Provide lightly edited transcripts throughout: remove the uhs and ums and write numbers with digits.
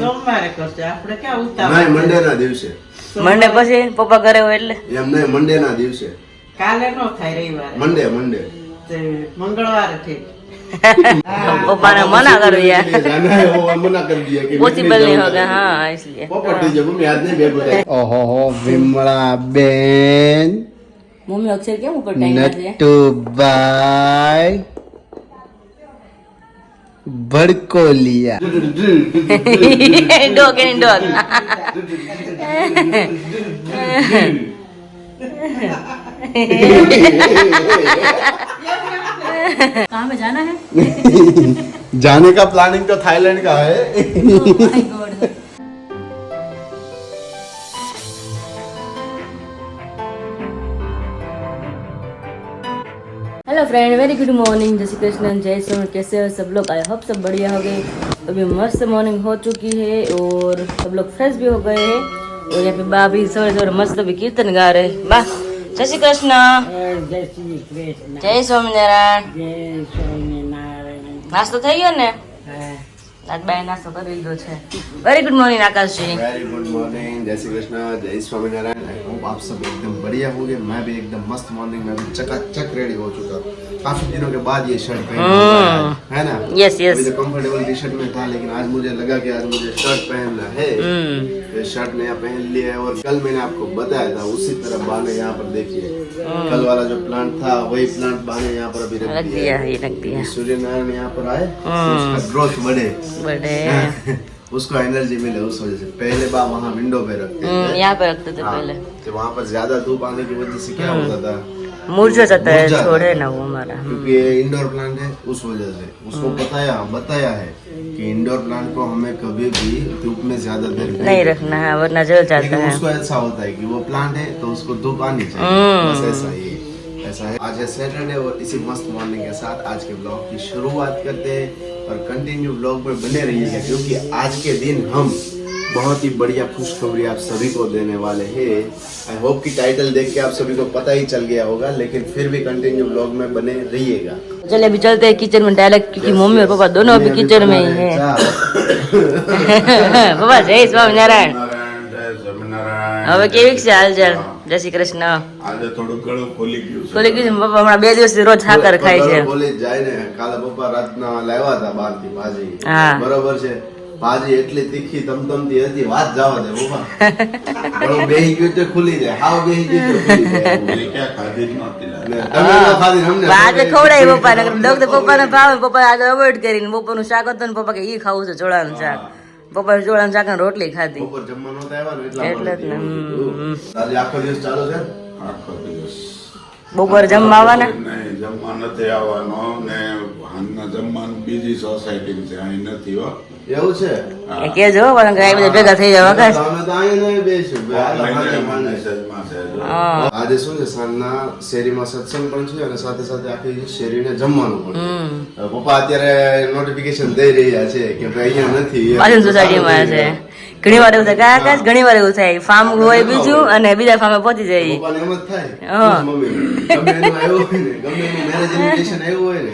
સોમવારે કરશે આપણે ક્યાં ઉતાવળ નહીં મંડે ના દિવસે મંડે પછી પપ્પા ઘરે હોય એટલે એમ નહીં મંડે ના દિવસે કાલે નો થાય રવિવારે મંડે મંડે તે મંગળવારે ઠીક પપ્પાને મना करो यार जाना है वो मना कर दिया कि पॉसिबल नहीं होगा हाँ इसलिए पोपट दीजिए मम्मी आज नहीं भेगो ओहो हो विमला बेन मम्मी अक्षर કેમ ઉપર ટાઈમ છે नट्टू बाय भड़को लिया डॉग एंड डॉग कहाँ में जाना है जाने का प्लानिंग तो थाईलैंड का है Oh my God. Hello friend very good morning जय श्री कृष्ण जय सोन कैसे हो सब लोग आई होप सब बढ़िया हो गए अभी मस्त मॉर्निंग हो चुकी है और सब लोग फ्रेश भी हो गए हैं और यहाँ पे बा भी सवेरे सवेरे मस्त अभी कीर्तन गा रहे बा जय श्री कृष्ण જય શ્રી કૃષ્ણ जय स्वामीनारायण જય સ્વામિનારાયણ नास्तो થઈ ગયો ને હા आज बाय नास्तो કરી લીધો છે very good morning Akashji very good morning जय श्री कृष्ण जय स्वामीनारायण आई होप आप सब एकदम बढ़िया होंगे मैं भी एकदम मस्त मॉर्निंग में भी चकाचक रेडी हो चुका हूँ काफी दिनों के बाद ये शर्ट पहन है ना यस यस अभी तो कंफर्टेबल टी शर्ट में था लेकिन आज मुझे लगा कि आज मुझे शर्ट पहनना है ये शर्ट नया पहन लिया है और कल मैंने आपको बताया था उसी तरह बाने यहाँ पर देखिए कल वाला जो प्लांट था वही प्लांट बाने यहाँ पर अभी रख दिया है रख दिया सूर्य नारायण यहाँ पर आए उसका ग्रोथ बढ़े बड़े उसको एनर्जी मिले उस वजह से पहले बा वहाँ विंडो पे रखते थे यहाँ पे रखते थे हाँ, पहले तो वहाँ पर ज्यादा धूप आने की वजह से क्या होता था मुरझा जाता है मुरझा छोड़े जाता ना वो हमारा क्योंकि ये इंडोर प्लांट है उस वजह से उसको बताया है कि इंडोर प्लांट को हमें कभी भी धूप में ज्यादा देर नहीं रखना है वरना जल जाता लेकिन है उसको ऐसा होता है कि वो प्लांट है तो उसको धूप आनी चाहिए बस ऐसा ही है ऐसा है आज है सैटरडे और इसी मस्त मॉर्निंग के साथ आज के ब्लॉग की शुरुआत करते हैं और कंटिन्यू ब्लॉग में बने रहिएगा क्योंकि आज के दिन हम बहुत ही बढ़िया खुशखबरी आप सभी को देने वाले हैं आई होप कि टाइटल देख के आप सभी को पता ही चल गया होगा लेकिन फिर भी कंटिन्यू ब्लॉग में बने रहिएगा चलिए अभी चलते हैं किचन में डायरेक्ट क्योंकि मम्मी और पापा दोनों अभी किचन में ही है पापा जय स्वामीनारायण હવે કેવી છે હાલચાલ જય શ્રી કૃષ્ણ આજે થોડું ગળું ખોલી ગયું છે ખોલી ગયું છે પપ્પા હમણાં 2 દિવસથી રોજ સાકર ખાય છે બોલે જાય ને કાલે પપ્પા રાતના લાવ્યા હતા બહારથી ભાજી હા. બરોબર છે ભાજી એટલી તીખી તમતમતી હતી વાત જવા દે પપ્પા ગળું બેહી ગયું તો ખુલી જાય હાવ બેહી ગયું તો ખુલી જાય એ ક્યાં ખાધી જ નહોતી લાગે. અને તમે ન ખાધી ને અમને આજે ખવડાય પપ્પા ને ડોક્ટર પપ્પાને ભાવે પપ્પા આજે અવોઇડ કરીને બપોરનું શાક હતું ને પપ્પા કે ઈ ખાવું છે ચોળાનું શાક પપ્પા ચોળાનું શાક ને રોટલી ખાધી બપોર જમવા નહોતા આવ્યા ને એટલે જ ને, આજે આખો દિવસ ચાલુ છે આખો દિવસ બપોરે જમવા આવવાના નહીં જમવા નથી આવવાનો ને હાલના જમવાનું બીજી સોસાયટી છે અહીં નથી હો એવું છે એ કેજો પણ કઈ બધા ભેગા થઈ જાવ વખત અમે તો અહીંયા નહીં બેસ્યું મેસેજમાં છે જો. હા આજે શું છે સાંજના શેરીમાં સત્સંગ પણ છે અને સાથે સાથે આખી શેરીને જમવાનું પણ છે. હવે પપ્પા અત્યારે નોટિફિકેશન દઈ રહ્યા છે કે ભાઈ અહીંયા નથી પાછળ સોસાયટીમાં છે ઘણી વાર એવું થાય કે આકાશ ઘણી વાર એવું થાય ફાર્મ હોય બીજું અને બીજા ફાર્મે પહોંચી જાય પપ્પાને એમ જ થાય હા. મમ્મી ગમે એનું આવ્યું હોય ને ગમે એનું મેરેજ ઇન્વિટેશન આવ્યું હોય ને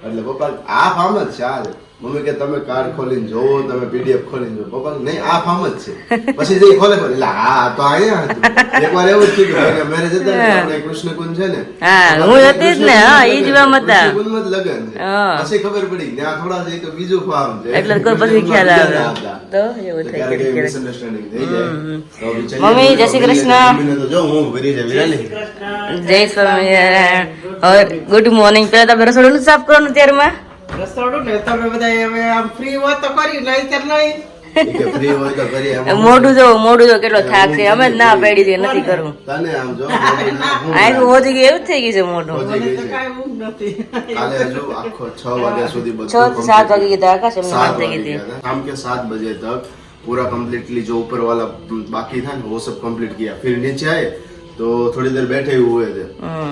એટલે પપ્પા આ ફાર્મ જ છે આ મમ્મી કે તમે કાર્ડ ખોલીને જોવો તમે પીડીએફ ખોલીને જોવો પપ્પા નહીં આ ફાર્મ જ છે પછી જઈ ખોલે એટલે હા તો અહીંયા હતું એકવાર એવું જ થયું કે મેરેજ હતા ને આપણે કૃષ્ણકુંજ છે ને હા હું હતી જ ને હા ઈ જ વામ હતા કૃષ્ણકુંજમાં જ લગન છે હા. પછી ખબર પડી ત્યાં થોડા જઈ તો બીજું ફાર્મ છે એટલે કોઈ પછી ખ્યાલ આવે તો એવું થાય ક્યારેક ક્યારેક. મિસઅન્ડરસ્ટેન્ડિંગ થઈ જાય તો બિચારી મમ્મી, જય શ્રી કૃષ્ણ. મમ્મીને તો જો હું ભરી જાય વિરાલી જય સ્વામિનારાયણ હવે ગુડ મોર્નિંગ પેલા તો આપણે રસોડું નથી સાફ કરવાનું ત્યારમાં રસોડું ને તમે બધા હવે આમ ફ્રી હોય તો કરી નહીં તો નહીં કે ફ્રી હોય તો કરીએ એમ મોઢું જો કેટલો થાક છે અમે જ ના પાડી દઈએ નથી કરવું તને આમ જો આખું હોજી ગયું એવું જ થઈ ગયું છે મોઢું હોજી મને ગઈ તો છે. કાંઈ ઊંઘ નથી કાલે હજુ આખો 6 વાગ્યા સુધી બધું 6 થી 7 વાગે કીધા આકાશ એમને 7 વાત થઈ वागे ગઈ किया था। शाम के 7 बजे तक पूरा कम्प्लीटली जो ऊपर वाला बाकी था ना वो सब कंप्लीट किया फिर नीचे आए तो थोड़ी देर बैठे हुए थे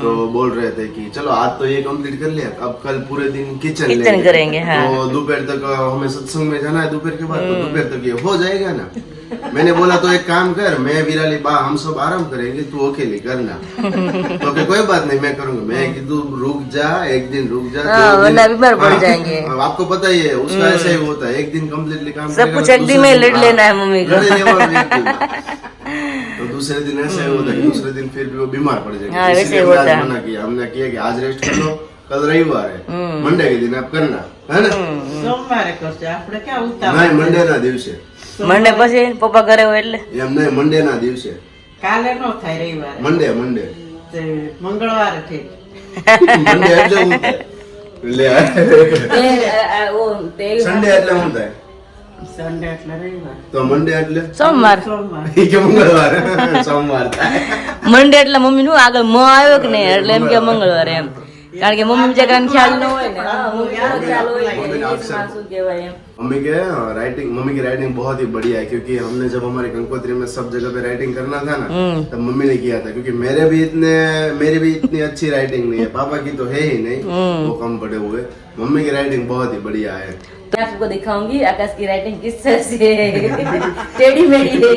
तो बोल रहे थे कि चलो आज तो ये कंप्लीट कर लिया, अब कल पूरे दिन किचन करेंगे, हाँ। तो दोपहर तक हमें सत्संग में जाना है दोपहर के बाद, तो दोपहर तक ये हो जाएगा ना। मैंने बोला तो एक काम कर, मैं विराली बा हम सब आराम करेंगे, तू अकेले करना। तो कि कोई बात नहीं मैं करूंगा। मैं कि तू रुक जा, एक दिन रुक जा, हाँ, 2 वरना दिन बीमार पड़ हाँ, जाएंगे। आपको पता ही है उसका ऐसा ही होता है, एक दिन कम्प्लीटली काम सब करेगा, कुछ एक दिन में लड़ लेना है मम्मी को। तो दूसरे दिन ऐसा ही होता है कि दूसरे दिन फिर भी वो बीमार पड़ जाएगा। हाँ, वैसे इसलिए होता हमने आज है। मना किया, हमने किया कि आज रेस्ट कर लो, कल रविवार है, मंडे के दिन आप करना है ना। સોમવારે કરશે આપણે ક્યાં ઉતાવળ નહીં, છે? મંડે ના દિવસે મંડે પછી પપ્પા ઘરે હોય એટલે એમ નહીં, મંડે ના દિવસે કાલે નો થાય રવિવારે મંડે તે મંગળવારે ઠીક મંડે એટલે શું થાય? સન્ડે એટલે શું થાય? સન્ડે એટલે રવિવાર તો મંડે એટલે સોમવાર સોમવાર ઈ કે મંગળવાર સોમવાર થાય। મંડે એટલે મમ્મી નું આગળ મ આવ્યો કે નહીં એટલે એમ કે મંગળવારે એમ, કારણ કે મમ્મી બીજા ખ્યાલ ન હોય ને, હા, મમ્મીનો ખ્યાલ હોય કે એ દિવસમાં શું કહેવાય એમ। मम्मी के राइटिंग बहुत ही बढ़िया है, क्योंकि हमने जब हमारे गंगोत्री में सब जगह पे राइटिंग करना था ना, तब मम्मी ने किया था, क्योंकि मेरी भी इतनी अच्छी राइटिंग नहीं है, पापा की तो है ही नहीं, वो कम पढ़े हुए। मम्मी की राइटिंग बहुत ही बढ़िया है। तो मैं आपको दिखाऊंगी आकाश की राइटिंग किस तरह से है, टेढ़ी मेढ़ी है।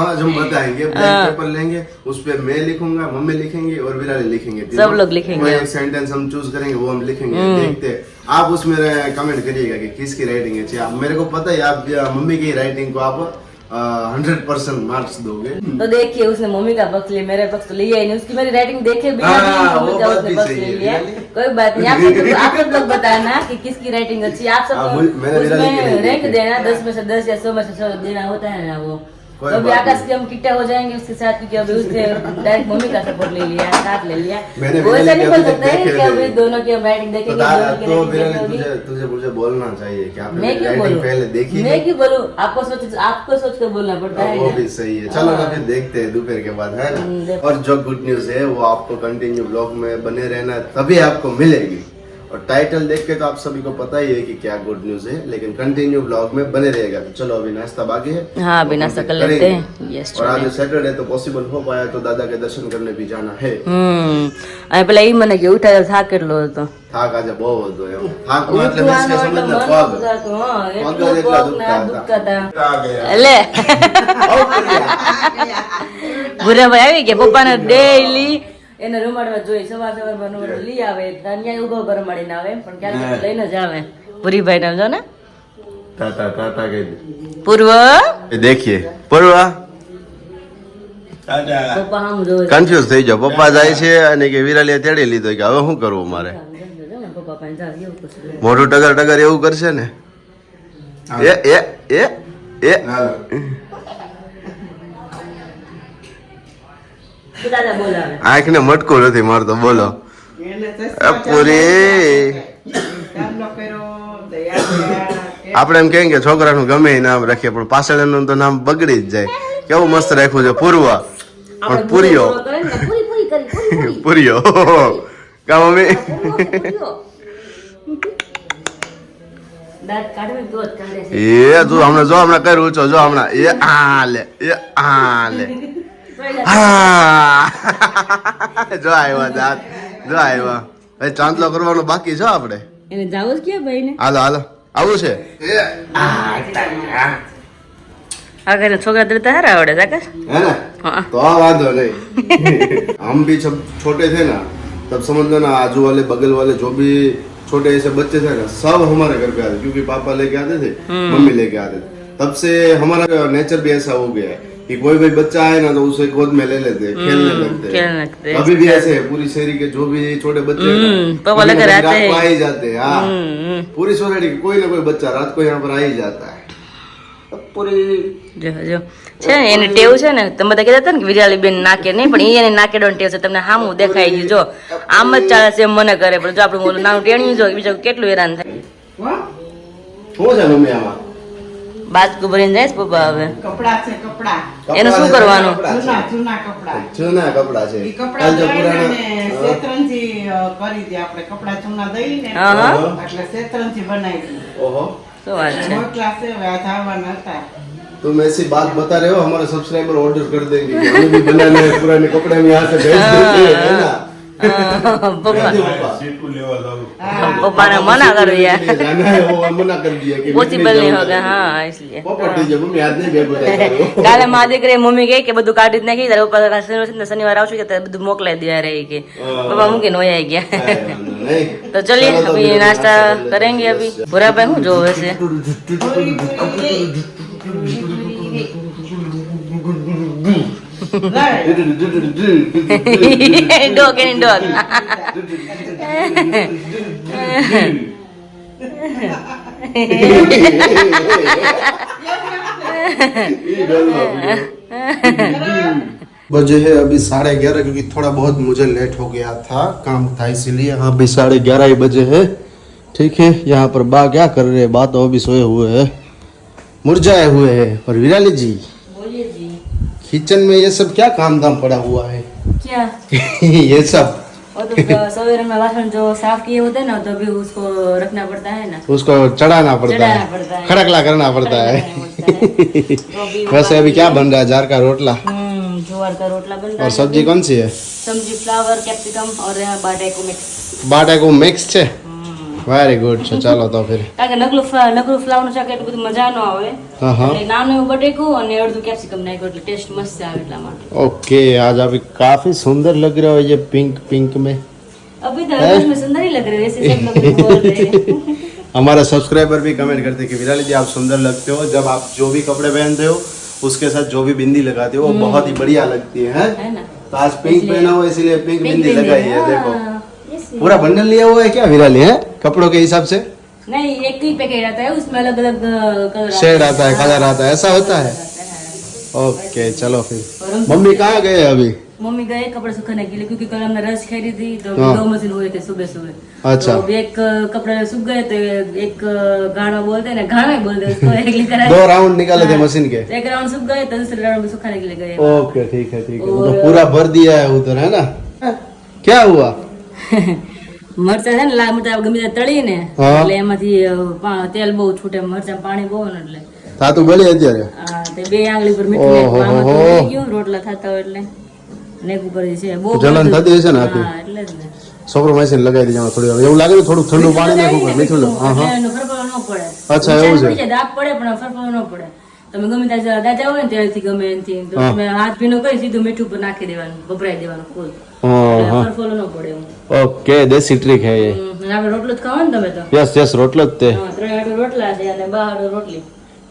आज हम बताएंगे, ब्लैक पेपर लेंगे, उस पे मैं लिखूंगा, मम्मी लिखेंगे और विराली लिखेंगे, सब लोग लिखेंगे। कोई एक सेंटेंस हम चूज करेंगे, वो हम लिखेंगे, देखते हैं। आप उसमें कमेंट करिएगा कि किसकी राइटिंग अच्छी है। मेरे को पता है आप मम्मी की राइटिंग को आप 100% मार्क्स दोगे। तो देखिए उसने मम्मी का पक्ष लिया, मेरा पक्ष तो लिया ही नहीं, उसकी मेरी राइटिंग देखे बिना भी हाँ, मम्मी वो का बात उसने भी पक्ष सही ले है, लिया। really? कोई बात नहीं, आप सब लोग बताना कि किसकी राइटिंग अच्छी है। आप हाँ, सबको मैंने विराली की उसमें नहीं रैंक देखी। देना 10 में से 10 या 100 में से 100 देना होता है ना वो। कोई तो अभी बात आकाश नहीं। के हम किट्टा हो जाएंगे उसके साथ, क्योंकि अभी उसने डायरेक्ट मम्मी का सपोर्ट ले लिया, साथ ले लिया। मैंने वो ऐसा विराली नहीं की बोल अभी सकता है तक कि देखे अभी नहीं। दोनों की हम राइटिंग देखेंगे, दोनों की तो rating विराली कैसी होगी। तुझे मुझे बोलना चाहिए कि आपने मैं क्यों राइटिंग बोलूं? पहले देखी मैं है? क्यों बोलूं? आपको सोच कर बोलना पड़ता है वो ना। भी सही है। चलो ना फिर देखते हैं दोपहर के बाद, है ना। देखो। और जो गुड न्यूज है वो आपको कंटिन्यू ब्लॉग में बने रहना, तभी आपको मिलेगी। और टाइटल देख के तो आप सभी को पता ही है कि क्या गुड न्यूज है, लेकिन कंटिन्यू ब्लॉग में बने रहेगा। तो चलो अभी नाश्ता बाकी है, हाँ, अभी वो नाश्ता कर करेंगे। लेते हैं। यस, और आज सैटरडे तो पॉसिबल हो पाया तो दादा के दर्शन करने भी जाना है। અને પેલા ઈ મને કે ઉઠાયો થાક કેટલો હતો, થાક આજે બહુ હતો એમ। થાક એટલે means કે ઉઠવાનો સમજ એટલે ને મન પગ દુખાતું, હા, પગ એટલું જ એટલા પગ ને હાથ દુખતા દુખતા આ ગયા. એટલે આવું કર્યા। ભૂરાભાઈ આવી ગયા, પપ્પાને ડેઈલી એને રમાડવા જોઈએ, સવાર સવારમાં રમાડવા લઈ આવે, ત્યાં ઉભો ઉપર રમાડીને આવે, પણ ક્યારેક લઈને જ આવે। ભૂરીભાઈ નામ જો ને, टाटा टाटा कह दे। પૂર્વ ये देखिए पूर्वा તાજા. પપ્પા આમ જોવે છે. કન્ફ્યુઝ થઈ જાવ। પપ્પા જાય છે અને કે વિરાલીએ તેડી લીધો કે હવે શું કરવું મારે। જો ને પપ્પા પાસે જા, એવું કશું. મોઢું ટગર ટગર એવું કરશે ને। એ એ એ એ હાલો. તો દાદા બોલાવે, આંખને મટકું નથી મારતો, બોલો। એને તો પૂરી ચાંદલો કર્યો તો યાદ આપણે એમ કહીએ કે છોકરાનું ગમે એ નામ રાખીએ, પણ પાછળ એનું તો નામ બગડી જ જાય। કેવું મસ્ત રાખ્યું છે પૂર્વા, પણ આપણે પૂરીઓ પૂરો કરે ને, પૂરી પૂરી કરી, પૂરી પૂરી. પૂરીઓ કા મમ્મી। દાંત કાઢવે તો જ કાઢે છે. એ જો હમણાં કર્યું છો, જો હમણાં એ આ લે એ આ લે હા જો આવ્યા દાંત, જો આવ્યા। હવે ચાંદલો કરવાનો બાકી છે આપણે। એને જાવું જ ક્યાં ભાઈ ને? હાલો હાલો આવું છે। આગળ છોકરા તરતા હારા આવડે છે આકાશ? है ना, हाँ। तो बात हो नहीं। हम भी जब छोटे थे ना, तब समझ लो ना, आजू वाले बगल वाले जो भी छोटे ऐसे बच्चे थे ना, सब हमारे घर पे आते, क्योंकि पापा लेके आते थे, मम्मी लेके आते थे। तब से हमारा नेचर भी ऐसा हो गया है कि कोई भी बच्चा आए ना तो उसे गोद में ले लेते हैं, खेलने लगते खेलने लगते हैं। हैं। अभी भी ऐसे है, पूरी शहरी के जो भी छोटे बच्चे हैं ना, पापा कभी ना लेकर कभी आते रात को हैं। आ ही जाते हैं। हाँ, पूरी सोसाइटी के कोई ना कोई बच्चा रात को यहाँ पर आ ही जाता है। अब पूरी જો જો છે ને એની ટેવ છે ને, તમે બધા કહેતા હતા ને કે વિરાલી બેન નાકે નહીં, પણ એ એની નાકેડવાની ટેવ છે, તમને સામું દેખાઈ ગયું। જો આમ જ ચાલે છે એમ મને કરે, પણ જો આપણું ઓલું નાનું ટેણ્યું જો બીજું કેટલું હેરાન થાય। શું છે મમ્મી આમાં? બાજકું ભરીને જાય છે પપ્પા હવે। કપડા છે કપડા એનું શું કરવાનું? જૂના જૂના કપડા જૂના કપડા છે। ઈ કપડા કાલ જો ધોઈને પુરાણા શેતરંજી કરી દે આપણે, કપડા જૂના દઈને હા હા, એટલે શેતરંજી બનાવી દઈએ। ઓહો શું વાત છે? મોટલા છે હવે આ ધાવાના હતા तुम ऐसी बात बता रहे हो, हमारे सब्सक्राइबर ऑर्डर कर देंगे कि हमें भी बनाने पुराने कपड़े में यहाँ से भेज देते हैं, है ना? પપ્પા સીટું લેવા જાઉં. પપ્પાને મના કરી दिया जाना है वो मना कर दिया कि पॉसिबल नहीं होगा हाँ इसलिए पापा टीचर मम्मी आज नहीं भेज बताया કાલે મારા દીકરી મમ્મી કહે કે બધું કાઢી જ નાખી તારે ઉપર શનિવાર આવશું કે તારે બધું મોકલાઈ દેવા રહી કે પપ્પા મૂકીને વયા ગયા नहीं तो चलिए अभी नाश्ता करेंगे अभी पूरा भाई हूँ जो वैसे डॉग एंड डॉग बजे है अभी 11:30 क्योंकि थोड़ा बहुत मुझे लेट हो गया था, काम था इसीलिए। हाँ अभी 11:30 ही बजे है। ठीक है, यहाँ पर बा क्या कर रहे हैं? बा तो अभी सोए हुए हैं, मुरझाए हुए हैं। और विराली जी बोलिए जी किचन में ये सब क्या काम धाम पड़ा हुआ है? क्या ये सब वो तो सवेरे में वासन जो साफ किए होते हैं ना तो भी उसको रखना पड़ता है ना, उसको चढ़ाना पड़ता चढ़ाना पड़ता है, है। खड़कला करना पड़ता है। तो अभी वैसे अभी क्या बन रहा है? जार का रोटला ज्वार का रोटला बन रहा और है। सब्जी कौन सी है? सब्जी फ्लावर कैप्सिकम और यहाँ बाटे को मिक्स बाटा को मिक्स છે વેરી ગુડ છે। ચાલો તો फिर કારણ કે નકરું ફ્લાવરનું શાક એટલું બધું મજા ન આવે हाँ हाँ એટલે નાનું એવું બટેકું અને અડધું કેપ્સિકમ નાખ્યું એટલે ટેસ્ટ મસ્ત આવે એટલા માટે। ओके, आज अभी काफी सुंदर लग रहा है ये पिंक पिंक में। अभी तो हर में सुंदर ही लग रहे हैं वैसे सब लोग बोल रहे हैं। हमारे सब्सक्राइबर भी कमेंट करते हैं कि विराली जी आप सुंदर लगते हो, जब आप जो भी कपड़े पहनते हो उसके साथ जो भी बिंदी लगाते हो वो बहुत ही बढ़िया लगती है। है ना, तो आज पिंक पहना हो इसलिए पिंक बिंदी लगाई है। देखो इसलिए। पूरा बंडल लिया हुआ है क्या विराली है कपड़ों के हिसाब से? नहीं एक ही पैकेट आता है उसमें अलग अलग कलर शेड आता है, कलर आता है, ऐसा होता है। ओके चलो फिर मम्मी कहाँ गए अभी? मम्मी गए कपड़े सुखाने के लिए क्योंकि कल हमने रस खेली थी तो हाँ। 2 मशीन हुए थे सुबह सुबह। अच्छा। तो अभी एक कपड़े सूख गए तो एक घाना बोलते हैं ना, घाना ही बोलते हैं उसको, एक लेकर आए। 2 राउंड निकाले थे मशीन के। एक राउंड सूख गए तो दूसरे राउंड में सुखाने के लिए गए। ओके ठीक है ठीक है, तो पूरा भर दिया है उधर, है ना? क्या हुआ? મરચા છે ને લાલ મરચા ગમે ત્યાં તળીને હા. એટલે એમાંથી તેલ બહુ છૂટે, મરચા પાણી બહુ ને એટલે થાતું બળી અત્યારે? તે 2 આંગળી પર મીઠું ઓહો, નાખ્યું, આમાં તો ઓહો. વળી ગયું રોટલા થતા હોય એટલે નેક ઉપર છે બહુ જલન બધું. થતી હશે ને આખી? હા એટલે જ ને છોકરો મશીન લગાવી દીધા થોડી વાર, એવું લાગે ને થોડું ઠંડુ પાણી નાખવું પડે, મીઠું નાખવું. હા હા એટલે એનો ફરફરો ન પડે। અચ્છા, એવું છે. પડી જાય, દાગ પડે પણ ફરફરો ન પડે। તમે ગમે ત્યાં દાજા હોય ને ત્યાંથી ગમે એનથી તો હા. તમે હાથ ભીનો કરી સીધું મીઠું પર નાખી દેવાનું, ભભરાઈ દેવાનું ફૂલ, હા એટલે હા ફરફરો ન પડે એવું। ઓકે, દેશી ટ્રીક હે ये। અને આપણે રોટલો જ ખાવા ને તમે તો यस यस रोटलो જ તે। 3 આટો રોટલા છે અને 2 આટો રોટલી।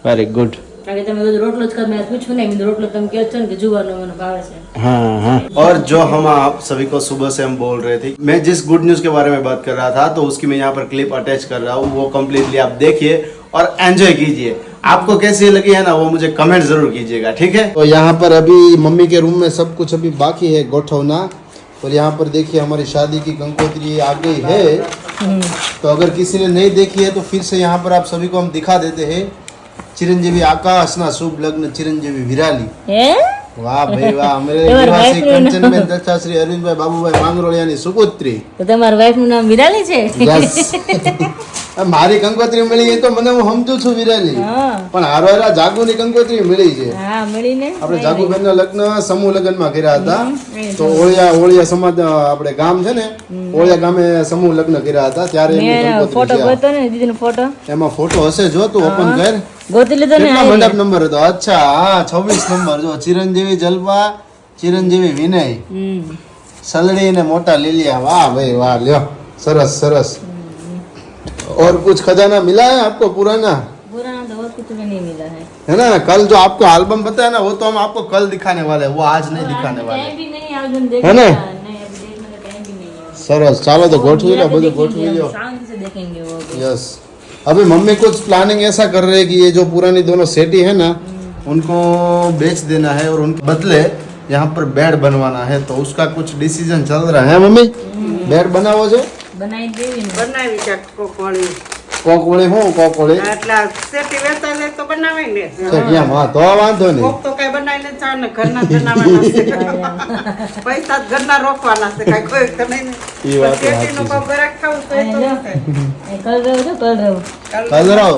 Very good. કારણ કે તમે બધું રોટલો જ ખાવ, મેં પૂછ્યું નહીં, મેં રોટલો તમે કહો છો ને કે જુવારનો મને ભાવે છે। हाँ हाँ। और जो हम आप सभी को सुबह से हम बोल रहे थे, मैं जिस गुड न्यूज के बारे में बात कर रहा था तो उसकी मैं यहाँ पर क्लिप अटैच कर रहा हूँ, वो कम्प्लीटली आप देखिए और एंजॉय कीजिए। आपको कैसी लगी है ना वो मुझे कमेंट जरूर कीजिएगा, ठीक है? तो यहाँ पर अभी मम्मी के रूम में सब कुछ अभी बाकी है गोठवना, और यहाँ पर देखिए हमारी शादी की कंकोत्री आ गई है। तो अगर किसी ने नहीं देखी है तो फिर से यहाँ पर आप सभी को हम दिखा देते हैं। चिरंजीवी आकाश ना शुभ लग्न चिरंजीवी विराली। હે वाह भाई वाह, मेरे તમારા નિવાસી wife નું કંચનબેન દત્તા શ્રી અરવિંદભાઈ બાબુભાઈ માંગરોળિયાની સુપુત્રી। તો તમારા વાઈફ નું નામ વિરાલી છે? Yes. મારી કંકોત્રી મળી એ તો મને હું સમજુ છું વિરાલી, હા પણ હારવારા જાગુની કંકોત્રી મળી છે। હા મળીને આપણે જાગુબેનના લગ્ન સમૂહ લગ્નમાં કર્યા હતા, તો ઓળિયા સમાજ આપણે ગામ છે ને ઓળિયા ગામે સમૂહ લગ્ન કર્યા હતા, ત્યારે એમની મેં કંકોત્રી ફોટો છે. ગોતો ને દીદીનો ફોટો એમાં ફોટો હશે, જો તું ઓપન કર। ગોતી લીધો ને કેટલા મંડપ નંબર હતો? અચ્છા હા 26 નંબર। જો ચિરંજીવી જલપા, ચિરંજીવી વિનય, સલડી ને મોટા લીલિયા। वाह भाई वाह, લ્યો સરસ સરસ। और कुछ खजाना मिला है आपको पुराना, पुराना तो और कुछ भी नहीं मिला है। है ना? कल जो आपको एल्बम बताया ना वो तो हम आपको कल दिखाने वाले हैं, वो आज नहीं दिखाने वाले। टाइम भी नहीं आज हम देख है ना? नहीं अभी देखने का टाइम भी नहीं है। सरस, चालो तो गोठवी लो, वो બધું देखेंगे, गोठवी लो। हम शांति से देखेंगे वो भी। यस, अभी मम्मी कुछ प्लानिंग ऐसा कर रहे हैं कि ये जो पुरानी दोनों सेटी है ना उनको बेच देना है और उनके बदले यहाँ पर बेड बनवाना है, तो उसका कुछ डिसीजन चल रहा है। मम्मी बेड बनावो છે? बनाई देवी ने બનાવી છે કોકોળી કોકવળી હું કોકવળી એટલા સેટી વેતા લે તો બનાવે ને છે કેમ? હા તો વાંધો નહીં। કોક તો કઈ બનાવે બનાવીને ચાલે ને ઘરના જ બનાવવાના છે. પૈસા જ ઘરના રોકવાના છે, કાંઈ કોઈ તો નહીં ને. ઈ વાત તો શેરડીનું સાચી છે. ગરાક ખાવું તો એ તો ન થાય. કલરવ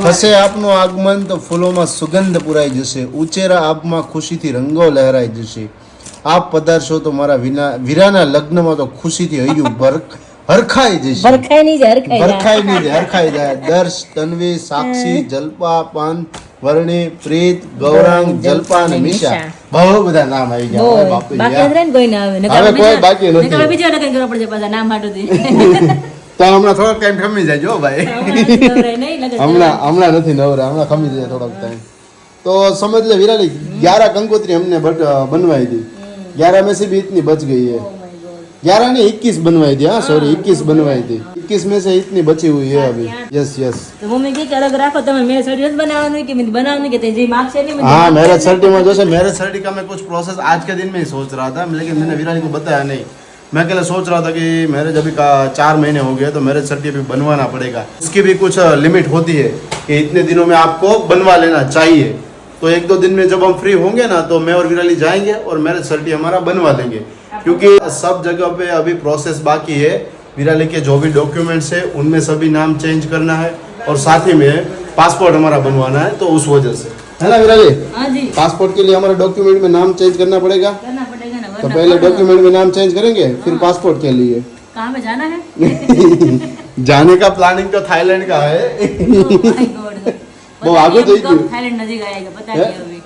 થશે આપનું આગમન તો ફૂલોમાં સુગંધ પુરાઈ જશે, ઉચેરા આપમાં ખુશીથી રંગો લહેરાઈ જશે. આપ પધારશો તો મારા વીરાના લગ્નમાં તો ખુશીથી હૈયું હરખાઈ જશે. હરખાઈ નહીં જાય, હરખાઈ જાય. હરખાઈ નહીં જાય, હરખાઈ જાય. દર્શ, તન્વી, સાક્ષી, જલ્પા, પાન, વર્ણી, પ્રીત, ગૌરાંગ, જલ્પા અને મિશા. બહુ બધા નામ આવી ગયા. હવે બાપુ બાકી યાર. જ રહે ને કોઈ ના આવે. હવે કોઈ બાકી નથી. નકર બીજા લગન કરવા પડશે પાછા નામ હાટુથી. તો હમણાં થોડોક ટાઈમ ખમી જાય જો ભાઈ. હમણાં નથી નવરા, હમણાં ખમી જાય થોડોક ટાઈમ. તો समझ ले विराली 11 कंकोत्री हमने बनवाई थी. 11 में से भी इतनी बच गई है. 11 नहीं 21 बनवाई थी. हाँ सॉरी 21 बनवाई थी. 21 में से इतनी बची हुई है अभी. Yes yes. તો મમ્મી કે અલગ રાખો તમે, મેં સર્ટી બનાવવાનું કે મેં બનાવવાનું કે તે જે માગશે નહીં. हाँ मैरिज सर्टी में जैसे मैरिज सर्टी का मैं कुछ प्रोसेस आज के दिन में ही सोच रहा था, लेकिन मैंने विराली को बताया नहीं. मैं अकेले सोच रहा था कि मैरिज अभी का 4 महीने हो गए तो मैरिज सर्टी अभी बनवाना पड़ेगा. उसकी भी कुछ लिमिट होती है कि इतने दिनों में आपको बनवा लेना चाहिए. तो 1-2 दिन में जब हम फ्री होंगे ना तो मैं और विराली जाएंगे और मैरिज सर्टी हमारा बनवा लेंगे, क्योंकि सब जगह पे अभी प्रोसेस बाकी है. विराली के जो भी डॉक्यूमेंट्स है उनमें सभी नाम चेंज करना है और साथ ही में पासपोर्ट हमारा बनवाना है. तो उस वजह से है ना विराली, हाँ जी पासपोर्ट के लिए हमारे डॉक्यूमेंट में नाम चेंज करना पड़ेगा. करना पड़ेगा ना, तो वरना पहले डॉक्यूमेंट में नाम चेंज करेंगे फिर पासपोर्ट के लिए. कहाँ पे जाना है? जाने का प्लानिंग तो थाईलैंड का है. Oh my God. બહુ આગળ થઈ ગયું. થાઈલેન્ડ નજીક આવી ગયા, પતા નહીં હવે.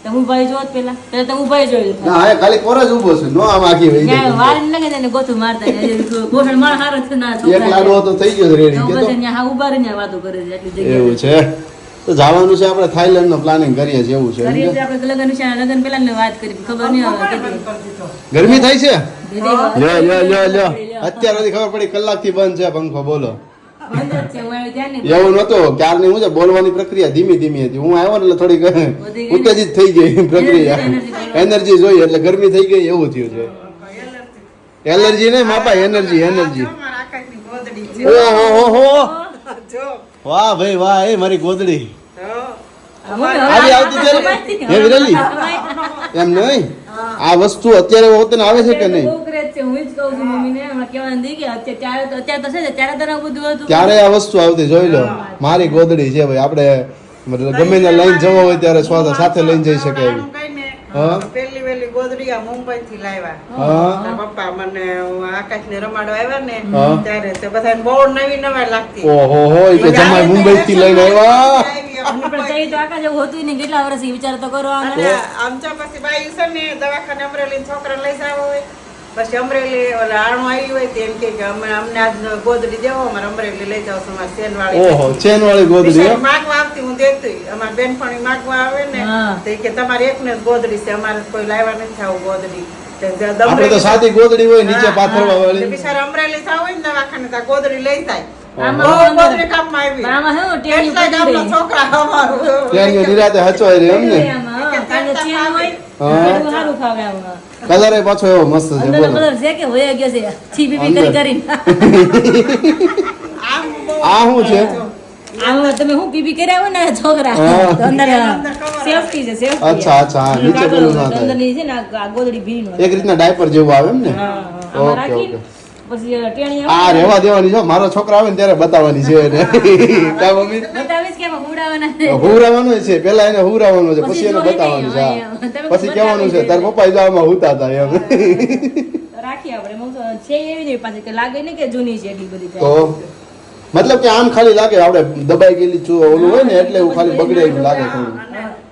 તમે ઉભાઈ જો પેલા તમે ઉભાઈ જોયું. ના આ ખાલી કોરા જ ઊભો છે, નો આમ આખી વહી ત્યાં જાય. વાર ન લાગે ને ગોથું મારતા જાય. ગોઠણ માર હારો છે ના એક છોકરા. લાડવો તો થઈ ગયો છે રેડી તો કે બસ તો. અહીંયા હા ઉભા રહીને વાતો કરે છે એટલી જગ્યાએ. એવું છે. તો જવાનું છે આપણે થાઈલેન્ડ નો પ્લાનિંગ કરીએ છીએ એવું છે. કરીએ છીએ આપણે લગન વિશે, લગન પેલા ને વાત કરી ખબર નહીં આવે કેટલી. ગરમી થાય છે. દીદી લ્યો લ્યો લ્યો લ્યો અત્યારે સુધી ખબર પડી કલાક થી બંધ છે પંખો. બોલો બંધ જ છે, હું આવી ત્યાં નહીં. એવું નતું ક્યારની હું છે બોલવાની પ્રક્રિયા ધીમી ધીમી હતી. હું આવ્યો ને એટલે થોડીક ઉત્તેજિત થઈ ગઈ પ્રક્રિયા. એનર્જી જોઈ એટલે ગરમી થઈ ગઈ એવું થયું છે. એલર્જી નહીં માપા, એનર્જી એનર્જી. અમારા આકાશની ગોદડી છે. ઓહો જો વાહ ભાઈ વાહ એ મારી ગોદડી મમ્મી, આજે આવતી ત્યારે હે વિરાલી એમ નહીં આ વસ્તુ અત્યારે હોતે ને આવે છે કે નહીં? બહુ ક્રેઝ છે, હું જ કહું છું મમ્મીને હમણાં કહેવાનું નથી કે અત્યારે તો છે ને, ત્યારે તો ના બધું હતું. ત્યારે આ વસ્તુ આવતી જોઈ લો. મારી ગોદડી છે ભાઈ. આપણે મતલબ ગમે ને લઈને જવો હોય ત્યારે સાથે લઈને જઈ શકે એવી. આનું કઈ ને, હા. પેલી વેલી ગોદડી આ મુંબઈ થી લાવ્યા. હા તારા પપ્પા મને આકાશ ને રમાડવા આવ્યા ને હા. ત્યારે તે બધાને બહુ નવી નવાઈ લાગતી. ઓહો હો એ કે જમાઈ મુંબઈ થી લઈને આવ્યા. પણ તઈ તો આકાશ જેવું હોતું નહીં, કેટલા વર્ષથી વિચાર તો કરો આને. અને આમ તો પછી બાઈ છે ને દવાખાને અમરેલી છોકરા લઈ જાવ હોય, પછી અમરેલી ઓલા આણું આવી હોય તો એમ કે અમને આજ ગોદડી દેવો, અમારે અમરેલી લઈ જાવ છો અમારે ચેન વાળી. ઓહો ચેન વાળી ગોદડી હો? બિચારી માગવા આવતી હું દેતી, અમારી બેનપણી માગવા આવે ને હા. તો ઈ કે તમારે એકને જ ગોદડી છે, અમારે કોઈ લાવ્યા નથી આવું ગોદડી. તે જે આપણે તો સાદી ગોદડી હોય નીચે પાથરવા તે વાળી. બિચારા અમરેલી જાવ હોય ને દવાખાને તો આ ગોદડી લઈ જાય. આમાં બહુ અંદર- ગોદડી કામમાં આવી. આમાં શું ટેણી એટલા ગામના પડી છોકરા અમારું. ત્યાં નિરાતે હચવાઈ રહે એમ ને. આમાં, હા, કારણ કે ચેન હોય, હા. એટલું સારું ફાવે આમાં. કલર એ પાછો એવો મસ્ત છે અંદર બોલો. કલર છે કે વયા ગયો છે, છીપી અંદર. કરીને. આમ બહુ આ શું છે? આમાં તમે શું પીપી કર્યા હોય ને છોકરા, હા. તો અંદર સેફટી છે, સેફટી. અચ્છા અચ્છા હા, નીચે પેલું ના થાય. અંદરની છે ને આ ગોદડી ભીનું હોય. એક રીતના ડાયપર જેવું આવે એમ ને. હા, હા. ઓકે, આમાં રાખી, ઓકે. પછી ટેણી આ આવે. રહેવા દેવાની છે. મારો છોકરો આવે ને ત્યારે બતાવવાની છે એને. કા મમ્મી? બતાવીશ કે આમાં હુડાવાના છે. હુરાવાનું છે પેલા એને હુરાવાનું છે પછી એને જોઈ બતાવવાનું છે. નહીં, હા. તમે પછી કહેવાનું છે તાર પપ્પા જાવામાં હુતા હતા એમ. તો રાખીએ આપણે. હું તો છે એવી નહીં પાછી કે લાગે નહીં કે જૂની છે એટલી બધી. તો મતલબ કે આમ ખાલી લાગે આપણે દબાઈ ગયેલી ઓલું હોય ને એટલે એવું ખાલી બગડે એવું લાગે થોડું.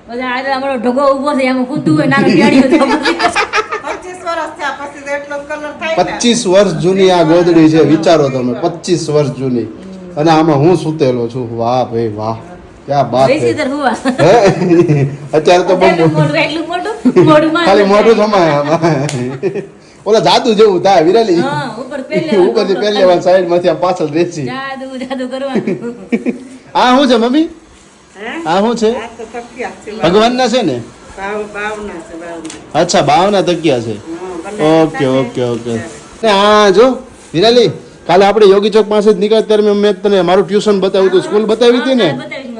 બધા આજે અમારો ઢગો ઊભો છે, એમાં કૂદતું હોય નાનું ટેણીઓ તો પછી. 25 વર્ષ થયા પછી તો એટલો કલર થાય ને. 25 વર્ષ જૂની આ ગોદડી છે. વિચારો તમે 25 વર્ષ જૂની અને આમાં હું સૂતેલો છું. વાહ ભાઈ વાહ ક્યાં બાત બેસી છે. તર હુવા. હે? અત્યારે તો બહુ એટલું મોટું, એટલું મોટું, મોઢુંમાં ખાલી મોઢું થમાય આમાં. ઓલા જાદુ જેવું થાય વિરાલી. હા, ઉપર પહેલે ઉપરથી પહેલી વાર સાઈડ માંથી આમ પાછળ રેસી. જાદુ જાદુ કરવાનું. આ શું છે મમ્મી? હે? આ શું છે? આ તો તકિયા છે. ભગવાનના છે ને? બાવના છે, બાવના. અચ્છા 52 તકિયા છે. હા, ઓકે ઓકે ઓકે. ને આ જો વિરાલી કાલે આપણે યોગી ચોક પાસે જ નીકળ્યા ત્યારે મેં તને મારું ટ્યુશન બતાવ્યું હતું, સ્કૂલ બતાવી હતી ને.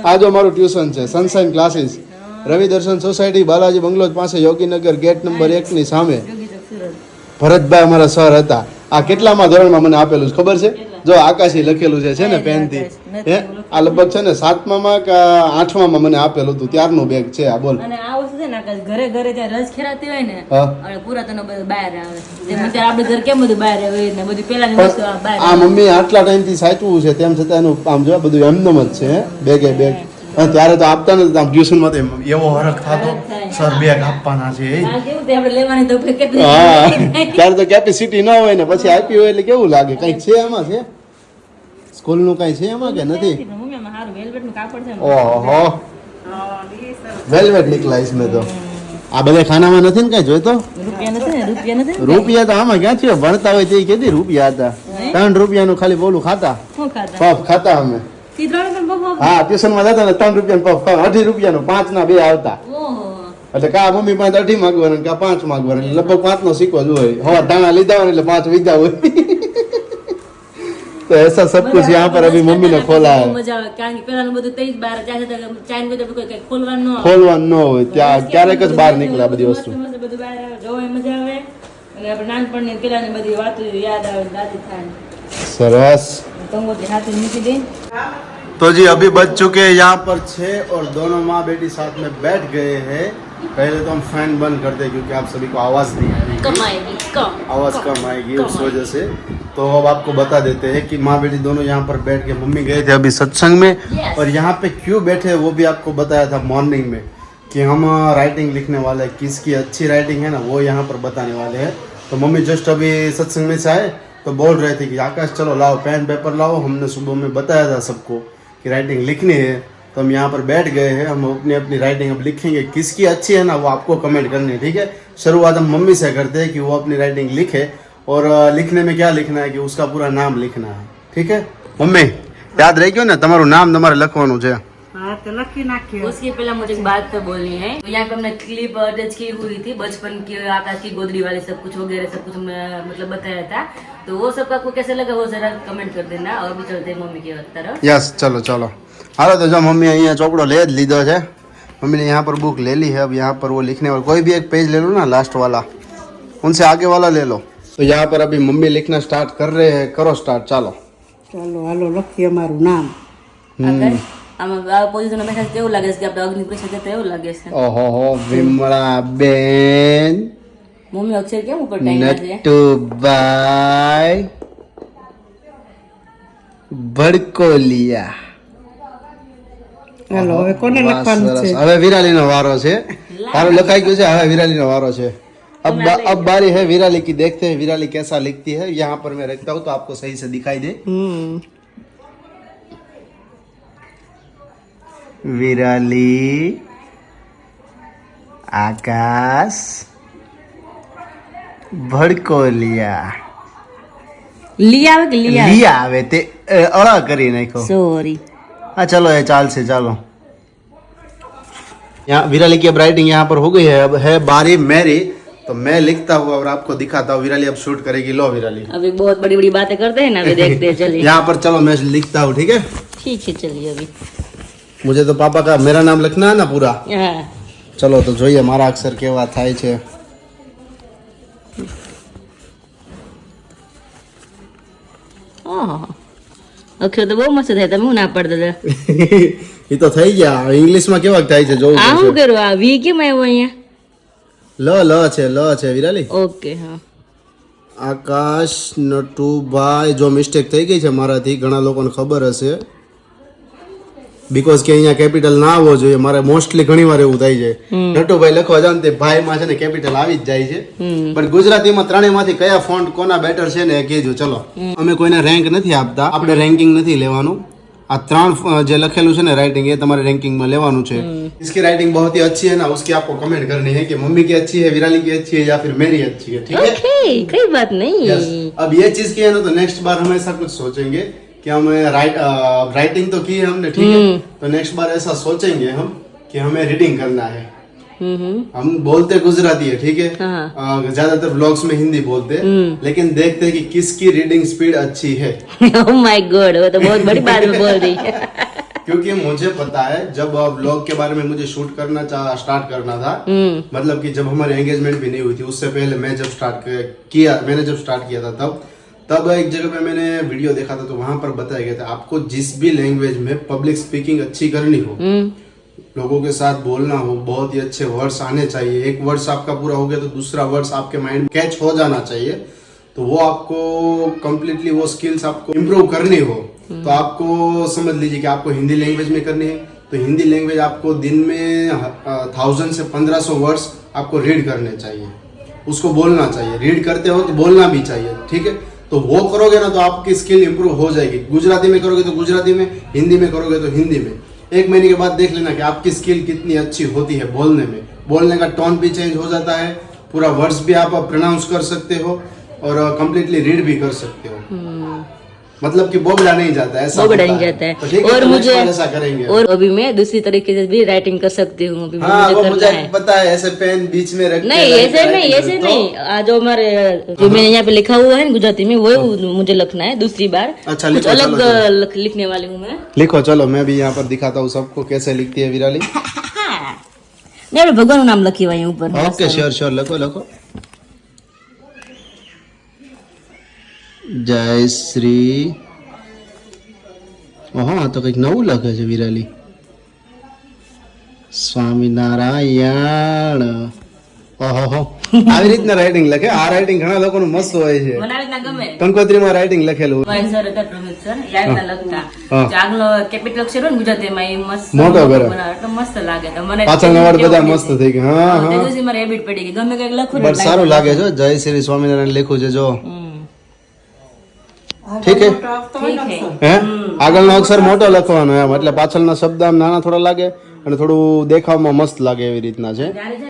આ જો મારું ટ્યુશન છે, સનશાઇન ક્લાસીસ. રવિ દર્શન સોસાયટી બાલાજી બંગલોજ પાસે યોગીનગર ગેટ નંબર 1 ની સામે ભરતભાઈ અમારા સર હતા. આ કેટલામાં ધોરણમાં મને આપેલું છે ખબર છે? જો આકાશી લખેલું છે ને પેનથી. હે આ લગભગ છે ને 7મામાં કે 8મામાં મને આપેલું હતું, ત્યારનું બેગ છે આ. બોલ. અને આ વસ્તુ છે ને આકાશ, ઘરે ઘરે ત્યાં રસ ખેરાતી હોય ને હા. અને પુરાતનો બધું બહાર આવે. જેમ અત્યારે આપણે ઘર કેમ બધું બહાર આવે ને બધું પેલાની વસ્તુ આ બહાર આ મમ્મી આટલા ટાઈમથી સાચવું છે તેમ છતાં એનું આમ જો બધું એમનેમ જ છે. બેગે બેગ. અને ત્યારે તો આપતા નથી, આમ ટ્યુશનમાં તો એવો હરખ થતો, સર બેગ આપવાના છે. આ કેવું તે આપણે લેવાની તો કેટલી હા ત્યારે તો કેપેસિટી ન હોય ને પછી આપી હોય એટલે કેવું લાગે? કઈક છે એમાં? છે સ્કૂલનું કઈ છે એમાં કે નથી? મમ્મી આમાં હારું વેલ્વેટનું કાપડ છે ને. ઓહો હા, ઈ સરસ. વેલ્વેટ નીકળાય इसमें તો. આ બધા ખાનામાં નથી ને કઈ જોઈતો? રૂપિયા નથી ને, રૂપિયા નથી ને. રૂપિયા તો આમાં ક્યાં છે? ભણતા હોય તે કેદી રૂપિયા હતા? 3 રૂપિયાનું ખાલી બોલું ખાતા, શું ખાતા? પફ ખાતા અમે. તી 3 રૂપિયા બહુ. હા ટ્યુશનમાં જતા ને 3 રૂપિયાનું પફ ખાવા, 2.5 રૂપિયાનું 5 ના 2 આવતા. ઓહો. એટલે કા મમ્મી પાસે 2.5 માંગવાના કા 5 માંગવાના, એટલે લગભગ 5 નો સિક્કો જ હોય. હવે દાણા લીધા હોય એટલે 5 વીધા હોય. तो ऐसा सब कुछ यहाँ पर अभी मम्मी ने खोला है. મજા આવે કારણ કે પેલાનું બધું તઈ જ બહાર ત્યાં જતા ચાઇન બધું કોઈ કઈ ખોલવાનું ન આવે. ખોલવાનું ન હોય ત્યાં ક્યારેક જ બહાર નીકળે આ બધી વસ્તુ. મસ્ત બધું બહાર આવે, જોવાય મજા આવે અને આપણે નાનપણની પેલાની બધી વાતો યાદ આવે, દાદી થાય. सरस. કંગોત્રી હાથે મૂકી દે. तो जी अभी बज चुके हैं यहाँ पर 6 और दोनों माँ बेटी साथ में बैठ गए हैं. पहले तो हम फैन बंद करते हैं क्योंकि आप सभी को आवाज नहीं आएगी, કમાएगी કમ आवाज कम आएगी उस वजह से. तो अब आपको बता देते हैं कि माँ बेटी दोनों यहाँ पर बैठ के, मम्मी गए थे अभी सत्संग में Yes. और यहाँ पे क्यों बैठे वो भी आपको बताया था मॉर्निंग में कि हम राइटिंग लिखने वाले हैं, किसकी अच्छी राइटिंग है ना वो यहाँ पर बताने वाले हैं. तो मम्मी जस्ट अभी सत्संग में से आए तो बोल रहे थे कि आकाश चलो लाओ पेन पेपर लाओ, हमने सुबह में बताया था सबको कि राइटिंग लिखनी है. तो हम यहाँ पर बैठ गए हैं, हम अपनी अपनी राइटिंग अब लिखेंगे. किसकी अच्छी है ना वो आपको कमेंट करनी है, ठीक है? शुरुआत हम मम्मी से करते हैं कि वो अपनी राइटिंग लिखे और लिखने में क्या लिखना है कि उसका पूरा नाम लिखना है, ठीक है? मम्मी याद रह गयो ना તમારું નામ તમારે લખવાનું છે. હા તો લખી નાખ્યો. उसके पहले मुझे एक बात तो बोलनी है. तो यहाँ पे हमने क्लिप अटैच की हुई थी बचपन की, आकाश की गोदड़ी वाली सब कुछ वगैरह सब कुछ मतलब बताया था. तो वो सब आपको कैसे लगा वो जरा कमेंट कर देना. और भी चलते हैं मम्मी की तरफ. यस चलो चलो हालो. तो जो मम्मी અહીંયા ચોપડો ले लीधो છે, मम्मी ने यहाँ पर बुक ले ली है. अब यहाँ पर वो लिखने वाला कोई भी एक पेज ले लो ना, लास्ट वाला, उनसे आगे वाला ले लो. तो यहाँ पर अभी मम्मी लिखना स्टार्ट कर रहे हैं. करो स्टार्ट चालो. ચાલો હાલો લખીએ અમારું નામ. આકાશ આમાં આ પોઝિશન બેઠા છે કેવું લાગે છે કે આપણે અગ્નિ પરીક્ષા દેતા એવું લાગે છે. ઓહો હો વિમળા બેન, મમ્મી અક્ષર કેમ ઉપર ટાઈમ છે. નટુભાઈ ભડકોલિયા. હાલો હવે કોને વાહ, લખવાનું સરસ. છે? હવે વિરાલીનો વારો છે. તારું લખાઈ ગયું છે, હવે વિરાલીનો વારો છે. अब बारी है विराली की. देखते हैं विराली कैसा लिखती है. यहाँ पर मैं रखता हूँ तो आपको सही से दिखाई दे. विराली, आकाश, भड़कोलिया. लिया આવે કે लिया लिया आवे ते अड़ा करी नाखो. सॉरी. हाँ चलो ये चाल से चालो. यहाँ विराली की अब राइटिंग यहाँ पर हो गई है. अब है बारी मेरी, तो मैं लिखता हूँ और आपको दिखाता हूँ. विराली अब शूट करेगी. लो विराली, अभी बहुत बड़ी बड़ी बातें करते हैं ना, अभी देखते हैं. चलिए यहाँ पर चलो मैं लिखता हूँ, ठीक है? ठीक है चलिए अभी. मुझे तो पापा का मेरा नाम लिखना है ना पूरा. हाँ चलो तो જોઈએ મારા અક્ષર કેવા થાય છે. અક્ષર તો બહુ મસ્ત થાય. તમે હું ના પાડતા હતા. એ તો થઈ ગયા. ઇંગ્લિશમાં કેવા થાય છે જોવું આ શું પડશે. કરું? આ વી કેમ આવ્યો અહીંયા? લ છે વિરાલી. ઓકે હા. આકાશ નટુભાઈ. જો મિસ્ટેક થઈ ગઈ છે મારાથી, ઘણા લોકોને ખબર હશે, બીકોઝ કે અહીંયા કેપિટલ ના આવવો જોઈએ. મારે મોસ્ટલી ઘણી વાર એવું થાય છે. નટુભાઈ લખવા જાવ ને તે ભાઈમાં છે ને કેપિટલ આવી જ જાય છે. પણ ગુજરાતીમાં ત્રણેયમાંથી કયા ફોન્ટ કોના બેટર છે ને એ કહેજો. ચલો અમે કોઈને રેન્ક નથી આપતા, આપણે રેન્કિંગ નથી લેવાનું. આ 3 જે લખેલું છે ને રાइटिंग એ તમારે રેન્કિંગમાં લેવાનું છે. इसकी राइटिंग बहुत ही अच्छी है ना, उसकी आपको कमेंट करनी है कि मम्मी की अच्छी है, विराली की अच्छी है या फिर मेरी अच्छी है, ठीक है? ओके कोई बात नहीं. यस. अब ये चीज की है ना तो नेक्स्ट बार हम ऐसा कुछ सोचेंगे कि हमें राइटिंग तो की है हमने, ठीक है? तो नेक्स्ट बार ऐसा सोचेंगे हम कि हमें रीडिंग करना है. हम बोलते गुजराती है, ठीक है? ज्यादातर व्लॉग्स में हिंदी बोलते हैं, लेकिन देखते हैं कि किसकी रीडिंग स्पीड अच्छी है. ओह माय गॉड, वो तो बहुत बड़ी बात में बोल रही है. क्योंकि मुझे पता है जब व्लॉग के बारे में मुझे शूट करना स्टार्ट करना था, मतलब कि जब हमारी एंगेजमेंट भी नहीं हुई थी, उससे पहले मैंने जब स्टार्ट किया था तब एक जगह पे मैंने वीडियो देखा था, तो वहां पर बताया गया था आपको जिस भी लैंग्वेज में पब्लिक स्पीकिंग अच्छी करनी हो, लोगों के साथ बोलना हो, बहुत ही अच्छे वर्ड्स आने चाहिए। एक वर्ड्स आपका पूरा हो गया तो दूसरा वर्ड्स आपके माइंड में कैच हो जाना चाहिए। तो वो आपको कंप्लीटली वो स्किल्स आपको इम्प्रूव करनी हो तो आपको समझ लीजिए कि आपको हिंदी लैंग्वेज में करनी है। तो हिंदी लैंग्वेज आपको दिन में 1000 से 1500 वर्ड्स आपको रीड करने चाहिए, उसको बोलना चाहिए। रीड करते हो तो बोलना भी चाहिए, ठीक है। तो वो करोगे ना तो आपकी स्किल इंप्रूव हो जाएगी। गुजराती में करोगे तो गुजराती में, हिंदी में करोगे तो हिंदी में। 1 महीने के बाद देख लेना कि आपकी स्किल कितनी अच्छी होती है बोलने में। बोलने का टोन भी चेंज हो जाता है, पूरा वर्ड्स भी आप प्रोनाउंस कर सकते हो और कंप्लीटली रीड भी कर सकते हो। मतलब कि बोबड़ा नहीं जाता है, ऐसा बोबड़ा नहीं जाता है। तो ठीक है, और तो मुझे ऐसा करेंगे। और अभी मैं दूसरी तरीके से भी राइटिंग कर सकती हूँ। अभी हाँ, वो मुझे मुझे करना है। पता है, ऐसे पेन बीच में रख के नहीं ऐसे नहीं जो हमारे जो मैंने यहाँ पे लिखा हुआ है गुजराती में वो मुझे लिखना है दूसरी बार। अच्छा, कुछ लिखो, अलग चलो। लिखने वाली हूँ मैं। लिखो, चलो मैं भी यहाँ पर दिखाता हूँ सबको कैसे लिखती है विराली। नहीं આપણે ભગવાનનું નામ લખી હોય ઉપર। ओके, श्योर लखो। जय श्री। ओहो, तो કંઈક નવું લખે છે વિરાલી। સ્વામિનારાયણ। ઓહો, આવી રીતના રાઇટિંગ લખે। આ રાઇટિંગ ઘણા લોકોનું મસ્ત હોય છે। મને આવી રીતના ગમે। કંકોત્રીમાં રાઇટિંગ લખેલું। મારી સર હતા પ્રમિત સર એ આવી રીતના લખતા। હા। જે આગલો કેપિટલ અક્ષર હોય ને ગુજરાતીમાં એ મસ્ત મોટો કરે। બનાવે એટલે મસ્ત લાગે। તો મને પાછળના વર્ડ બધા મસ્ત થઈ ગયા। હા તે હા, દિવસે મારે હેબિટ પડી ગઈ ગમે કંઈક લખું ને બસ સારું લાગે છે। જય શ્રી સ્વામિનારાયણ લખ્યું છે જો। ઠીક હે, ઠીક હે। હે આગળનો અક્ષર મોટો લખવાનો એમ, એટલે પાછળના શબ્દ આમ નાના થોડા લાગે અને થોડું દેખાવમાં મસ્ત લાગે એવી રીતના છે। જ્યારે જાય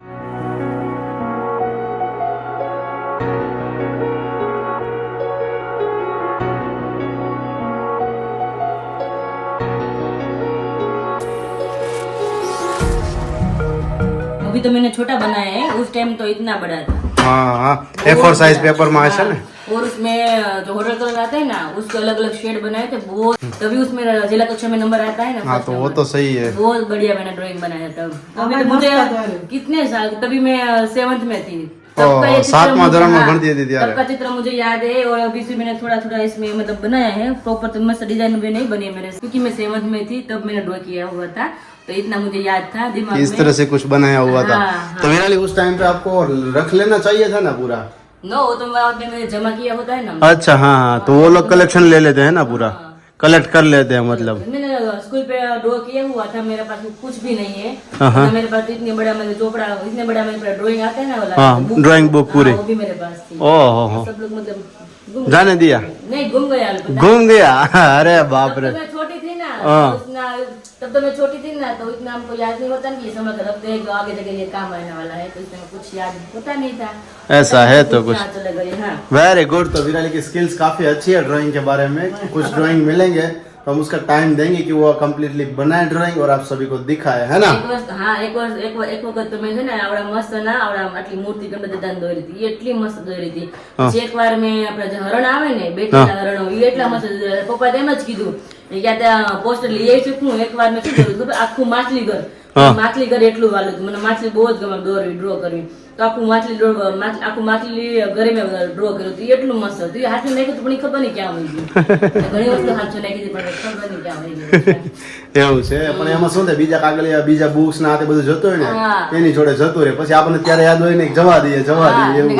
अभी तो मैंने छोटा बनाया है, उस टाइम तो इतना बड़ा था। हाँ हाँ, A4 साइज पेपर में ऐसा ना। और उसमें जो होटल कलर आता है ना उसके अलग अलग शेड बनाए थे वो, तभी उसमें जिला कक्षा में नंबर आता है ना। हाँ, तो वो तो सही है। बहुत बढ़िया मैंने ड्राइंग बनाया तब। अभी तो मुझे कितने साल, तभी मैं 7th में थी। तब का ये चित्र 7वां मुझे- धोरण में हाँ, भणती थी त्यारे। तब का चित्र मुझे याद है और अभी से मैंने थोड़ा थोड़ा इसमें मतलब बनाया है। प्रॉपर तो मस्त डिजाइन भी नहीं बनी है मेरे से, क्योंकि मैं 7th में थी तब मैंने ड्रॉ किया हुआ था, तो इतना मुझे याद था दिमाग इस में। तरह से कुछ बनाया हुआ था। हाँ, तो विराली उस टाइम पे आपको रख लेना चाहिए था ना पूरा। नो वो तो मैंने जमा किया होता है ना। अच्छा, हाँ हाँ, तो वो लोग कलेक्शन ले लेते हैं ना पूरा, कलेक्ट कर लेते हैं मतलब। मैंने स्कूल पे ड्रॉ किया हुआ था, मेरे पास कुछ भी नहीं है। हाँ। तो मेरे पास इतने बड़ा मतलब चोपड़ा, इतने बड़ा मेरे पास ड्राइंग आता है ना वाला हाँ, book, drawing book पूरी। हाँ, वो भी मेरे पास थी। ओहो हो, सब लोग मतलब गुम जाने दिया, नहीं गुम गया पता। घूम गया। अरे बाप तब रे। तो मैं छोटी थी ना, हाँ। तब तो मैं छोटी थी ना, तो इतना हमको याद नहीं होता ना कि समझ रखते हैं कि आगे जाके ये काम आने वाला है, तो इसमें कुछ याद होता नहीं था। ऐसा है तो कुछ। हाँ, चले गए। हाँ वेरी गुड। तो विराली की स्किल्स काफी अच्छी है ड्राइंग के बारे में। कुछ ड्राइंग मिलेंगे तो हम उसका टाइम देंगे कि वो कम्प्लीटली बनाए ड्राइंग और आप सभी को दिखाए, है ना। એક વખત તો મેં છે ને આવડા મસ્ત ના આવડા આટલી મૂર્તિ ગણપતિ દાદાની દોરી હતી, એ એટલી મસ્ત દોરી હતી। પછી એકવાર મેં આપણા જે હરણ આવે ને બેઠેલા હરણો, એ એટલા મસ્ત દોર્યા। પપ્પા તેમ જ કીધું કે ત્યાં પોસ્ટર લઈ આવી શકું। એકવાર મેં શું કર્યું ખબર, આખું માછલી ઘર, માછલી ઘર એટલું વાલું હતું। મને માછલી બહુ જ ગમે દોરવી, ડ્રો કરવી। તો આખું માછલી ઘરે મેં ડ્રો કર્યું હતું, એટલું મસ્ત હતું। એ હાથમાં નાખ્યું પણ ખબર નહીં ક્યાં વહી ગયું। ઘણી વસ્તુ હાથમાં નાખી હતી પણ ખબર નહીં ક્યાં વહી ગયું। એવું છે, પણ એમાં શું થાય, બીજા કાગળિયા બીજા બુક્સ ના બધું જતું હોય હા। ને એની જોડે જતું રહે, પછી આપણને ત્યારે યાદ હોય ને કે જવા દઈએ એવું।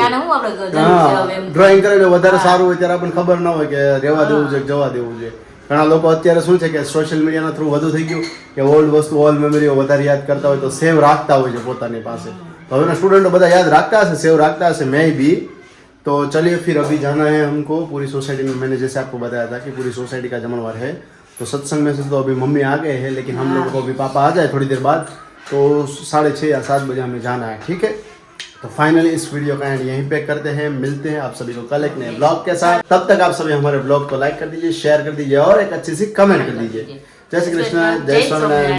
ગાના હું આપણે જરૂર છે હા, હવે એમ। ડ્રોઈંગ કરેલું વધારે સારું હોય ત્યારે આપણને ખબર ના હોય કે રહેવા દેવું છે કે જવા દેવું છે। ઘણા લોકો અત્યારે શું છે કે સોશિયલ મીડિયાના થ્રુ વધુ થઈ ગયું કે ઓલ્ડ વસ્તુ, ઓલ્ડ મેમરીઓ વધારે યાદ કરતા હોય તો સેવ રાખતા હોય છે પોતાની પાસે। तो हमें स्टूडेंटों બધા याद रखता है, सेव रखता है, मैं भी। तो चलिए फिर अभी जाना है हमको पूरी सोसाइटी में। मैंने जैसे आपको बताया था कि पूरी सोसाइटी का जमणवार है, तो सत्संग में से तो अभी मम्मी आ गए हैं, लेकिन हम लोगों को अभी पापा आ जाए थोड़ी देर बाद, तो 6:30 या 7 बजे हमें जाना है, ठीक है। तो फाइनली इस वीडियो का एंड यहीं पे करते हैं। मिलते हैं आप सभी को कल एक नए ब्लॉग के साथ। तब तक आप सभी हमारे ब्लॉग को लाइक कर दीजिए, शेयर कर दीजिए और एक अच्छी सी कमेंट कर दीजिए। जय श्री कृष्ण, जय स्वामीनारायण।